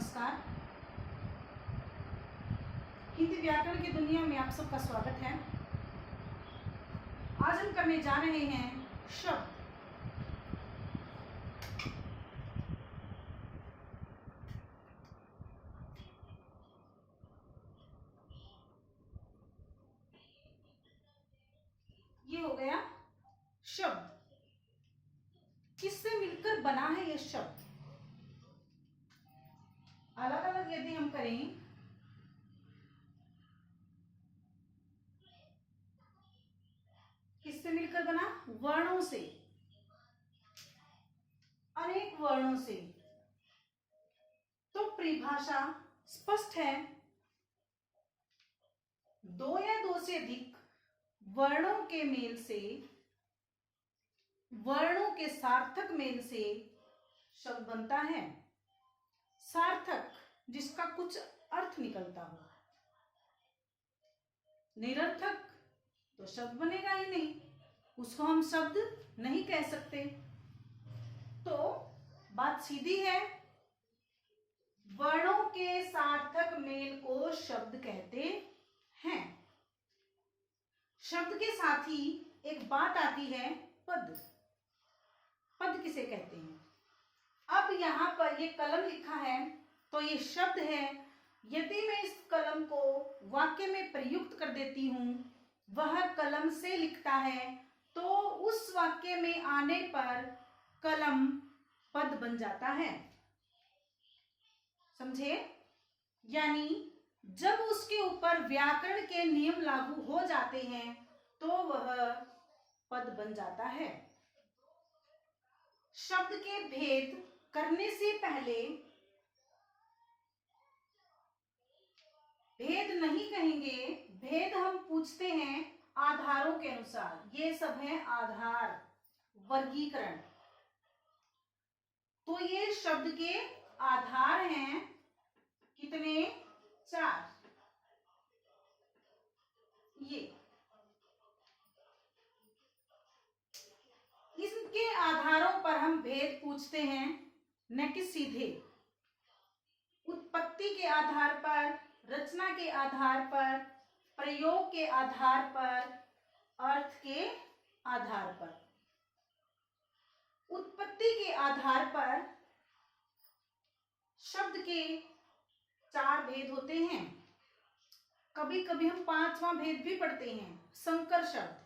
नमस्कार। हिंदी व्याकरण की दुनिया में आप सबका स्वागत है। आज हम करने जा रहे हैं शब्द। ये हो गया शब्द। किससे मिलकर बना है ये शब्द? अलग अलग यदि हम करें किससे मिलकर बना? वर्णों से, अनेक वर्णों से। तो परिभाषा स्पष्ट है। दो या दो से अधिक वर्णों के मेल से, वर्णों के सार्थक मेल से शब्द बनता है। सार्थक जिसका कुछ अर्थ निकलता हो। निरर्थक तो शब्द बनेगा ही नहीं, उसको हम शब्द नहीं कह सकते। तो बात सीधी है, वर्णों के सार्थक मेल को शब्द कहते हैं। शब्द के साथ ही एक बात आती है, पद। पद किसे कहते हैं? अब यहां पर ये कलम लिखा है तो ये शब्द है। यदि मैं इस कलम को वाक्य में प्रयुक्त कर देती हूं, वह कलम से लिखता है, तो उस वाक्य में आने पर कलम पद बन जाता है। समझे? यानी जब उसके ऊपर व्याकरण के नियम लागू हो जाते हैं तो वह पद बन जाता है। शब्द के भेद करने से पहले, भेद नहीं कहेंगे, भेद हम पूछते हैं आधारों के अनुसार। ये सब है आधार, वर्गीकरण। तो ये शब्द के आधार हैं कितने? 4। ये इसके आधारों पर हम भेद पूछते हैं, न कि सीधे। उत्पत्ति के आधार पर, रचना के आधार पर, प्रयोग के आधार पर, अर्थ के आधार पर। उत्पत्ति के आधार पर शब्द के 4 भेद होते हैं। कभी कभी हम 5वां भेद भी पढ़ते हैं, संकर शब्द।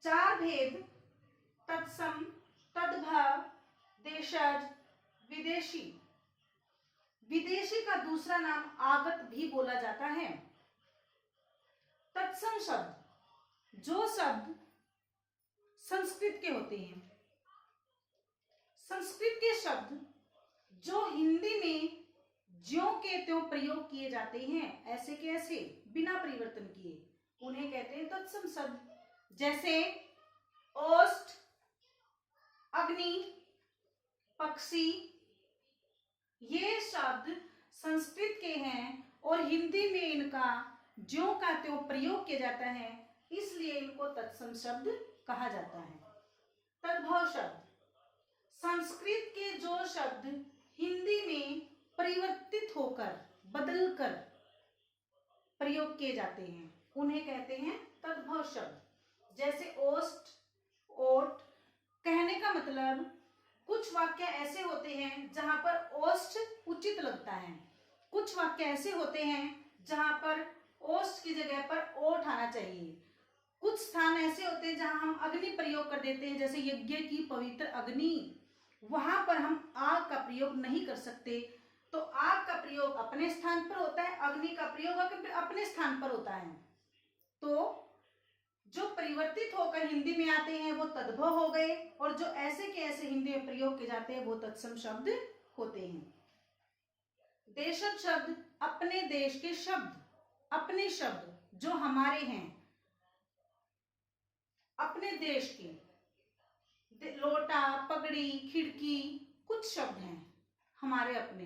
4 भेद: तत्सम, तद्भव, देशज, विदेशी। विदेशी का दूसरा नाम आगत भी बोला जाता है। तत्सम शब्द, जो शब्द संस्कृत के होते हैं। संस्कृत के शब्द जो हिंदी में ज्यों के त्यों प्रयोग किए जाते हैं, ऐसे के ऐसे, बिना परिवर्तन किए, उन्हें कहते हैं तत्सम शब्द। जैसे ओष्ठ, अग्नि, पक्षी। ये शब्द संस्कृत के हैं और हिंदी में इनका ज्यों का त्यों प्रयोग किया जाता है, इसलिए इनको तत्सम शब्द कहा जाता है। तद्भव शब्द, संस्कृत के जो शब्द हिंदी में परिवर्तित होकर, बदलकर प्रयोग किए जाते हैं, उन्हें कहते हैं तद्भव शब्द। जैसे ओष्ठ, ओट। कहने का मतलब, कुछ वाक्य ऐसे होते हैं जहां पर ओष्ठ उचित लगता है, कुछ वाक्य ऐसे होते हैं जहां पर ओष्ठ की जगह पर ओठ आना चाहिए। कुछ स्थान ऐसे होते हैं जहां हम अग्नि प्रयोग कर देते हैं, जैसे यज्ञ की पवित्र अग्नि, वहां पर हम आग का प्रयोग नहीं कर सकते। तो आग का प्रयोग अपने स्थान पर होता है, अग्नि का प्रयोग अपने स्थान पर होता है। तो जो परिवर्तित होकर हिंदी में आते हैं वो तद्भव हो गए, और जो ऐसे के ऐसे हिंदी में प्रयोग किए जाते हैं वो तत्सम शब्द होते हैं। देशज शब्द, अपने देश के शब्द, अपने शब्द जो हमारे हैं, अपने देश के। लोटा, पगड़ी, खिड़की, कुछ शब्द हैं हमारे अपने।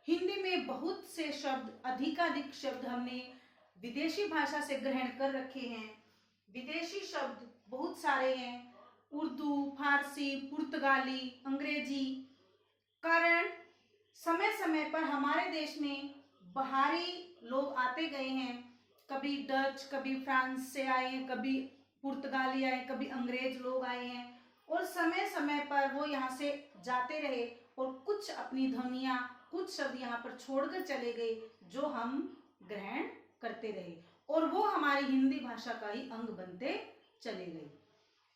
हिंदी में बहुत से शब्द, अधिकाधिक शब्द हमने विदेशी भाषा से ग्रहण कर रखे हैं। विदेशी शब्द बहुत सारे हैं, उर्दू, फारसी, पुर्तगाली, अंग्रेजी। कारण समय समय पर हमारे देश में बाहरी लोग आते गए हैं, कभी डच, कभी फ्रांस से आए हैं, कभी पुर्तगाली आए, कभी अंग्रेज लोग आए हैं, और समय समय पर वो यहाँ से जाते रहे और कुछ अपनी ध्वनियाँ, कुछ शब्द यहाँ पर छोड़कर चले गए जो हम ग्रहण करते रहे, और वो हमारी हिंदी भाषा का ही अंग बनते चले गए।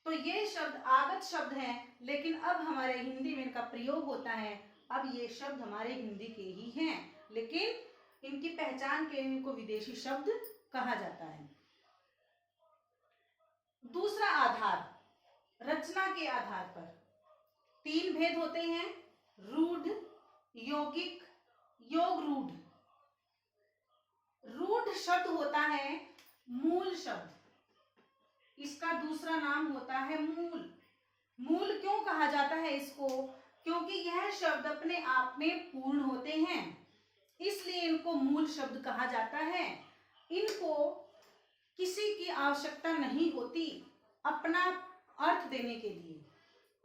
तो ये शब्द आगत शब्द हैं, लेकिन अब हमारे हिंदी में इनका प्रयोग होता है। अब ये शब्द हमारे हिंदी के ही हैं, लेकिन इनकी पहचान के लिए इनको विदेशी शब्द कहा जाता है। दूसरा आधार, रचना के आधार पर 3 भेद होते हैं, रूढ़, यौगिक, योग रूढ़। रूढ़ शब्द होता है मूल शब्द, इसका दूसरा नाम होता है मूल। मूल क्यों कहा जाता है इसको? क्योंकि यह शब्द अपने आप में पूर्ण होते हैं, इसलिए इनको मूल शब्द कहा जाता है। इनको किसी की आवश्यकता नहीं होती अपना अर्थ देने के लिए,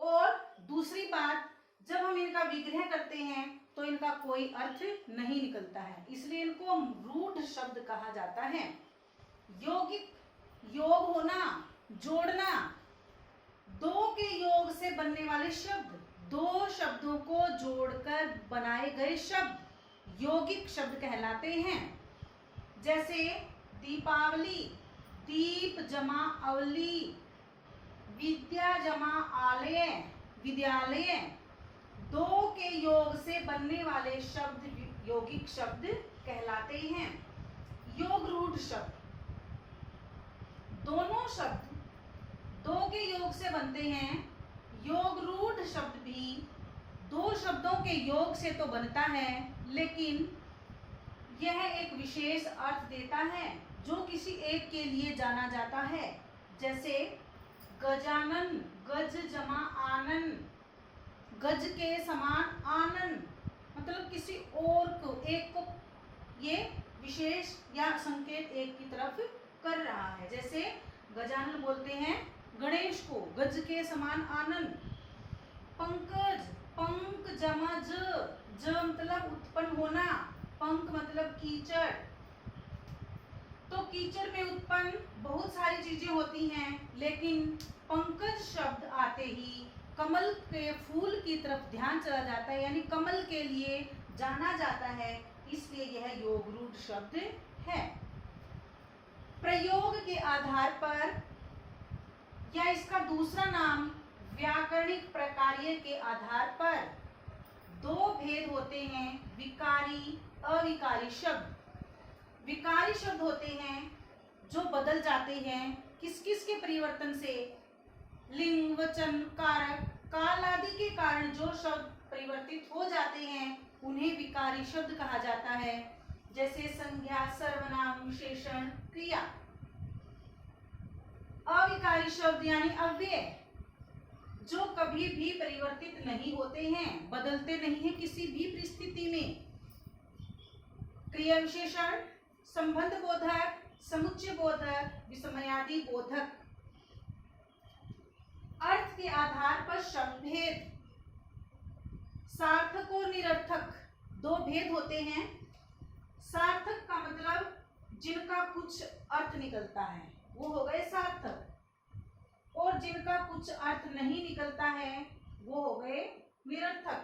और दूसरी बात, जब हम इनका विग्रह करते हैं तो इनका कोई अर्थ नहीं निकलता है, इसलिए इनको रूढ़ शब्द कहा जाता है। यौगिक, योग होना, जोड़ना, 2 के योग से बनने वाले शब्द, 2 शब्दों को जोड़कर बनाए गए शब्द यौगिक शब्द कहलाते हैं। जैसे दीपावली, दीप जमा अवली, विद्या जमा आलय, विद्यालय, 2 के योग से बनने वाले शब्द यौगिक शब्द कहलाते हैं। योग रूढ़ शब्द, दोनों शब्द 2 के योग से बनते हैं। योग रूढ़ शब्द भी 2 शब्दों के योग से तो बनता है, लेकिन यह एक विशेष अर्थ देता है जो किसी एक के लिए जाना जाता है। जैसे गजानन, गज जमा आनन, गज के समान आनन, मतलब किसी और को, एक को ये विशेष या संकेत एक की तरफ कर रहा है। जैसे गजानन बोलते हैं गणेश को, गज के समान आनंद। पंकज, पंक जमा ज मतलब उत्पन्न होना, पंक मतलब कीचड़। तो कीचड़ में उत्पन्न बहुत सारी चीजें होती हैं, लेकिन पंकज शब्द आते ही कमल के फूल की तरफ ध्यान चला जाता है, यानी कमल के लिए जाना जाता है, इसलिए यह योग रूढ़ शब्द है। प्रयोग के आधार पर या इसका दूसरा नाम व्याकरणिक प्रकार्य के आधार पर 2 भेद होते हैं, विकारी, अविकारी शब्द। विकारी शब्द होते हैं जो बदल जाते हैं किस किस के परिवर्तन से? लिंग, वचन, कारक, काल आदि के कारण जो शब्द परिवर्तित हो जाते हैं उन्हें विकारी शब्द कहा जाता है। जैसे संज्ञा, सर्वनाम, विशेषण, क्रिया। अविकारी शब्द यानी अव्यय, जो कभी भी परिवर्तित नहीं होते हैं, बदलते नहीं हैं किसी भी परिस्थिति में। क्रिया विशेषण, संबंध बोधक, समुच्चय बोधक, विस्मयादि बोधक। अर्थ के आधार पर शब्द भेद, सार्थक और निरर्थक 2 भेद होते हैं। सार्थक का मतलब जिनका कुछ अर्थ निकलता है वो हो गए सार्थक, और जिनका कुछ अर्थ नहीं निकलता है वो हो गए निरर्थक।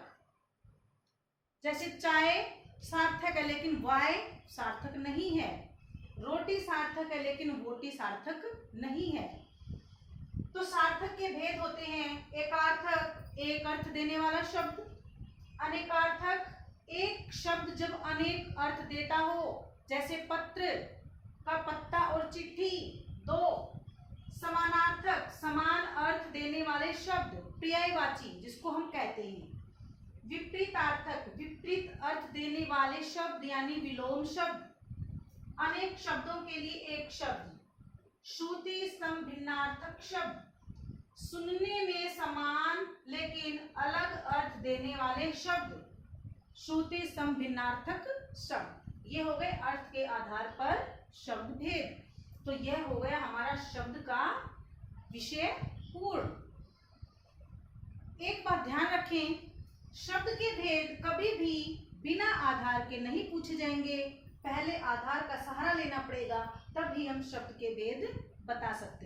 जैसे चाय सार्थक है लेकिन वाय सार्थक नहीं है, रोटी सार्थक है लेकिन वोटी सार्थक नहीं है। तो सार्थक के भेद होते हैं, एकार्थक, एक अर्थ देने वाला शब्द, अनेकार्थक, एक शब्द जब अनेक अर्थ देता हो, जैसे पत्र का पत्ता और चिट्ठी 2। समानार्थक, समान अर्थ देने वाले शब्द, पर्यायवाची जिसको हम कहते हैं। विपरीतार्थक, विपरीत अर्थ देने वाले शब्द यानी विलोम शब्द, अनेक शब्दों के लिए एक शब्द। श्रुति संभिन्नार्थक शब्द, सुनने में समान लेकिन अलग अर्थ देने वाले शब्द, श्रुति संभिन्नार्थक शब्द। ये हो गए अर्थ के आधार पर शब्द भेद। तो यह हो गया हमारा शब्द का विषय पूर्ण। एक बात ध्यान रखें, शब्द के भेद कभी भी बिना आधार के नहीं पूछे जाएंगे, पहले आधार का सहारा लेना पड़ेगा, तब ही हम शब्द के भेद बता सकते हैं।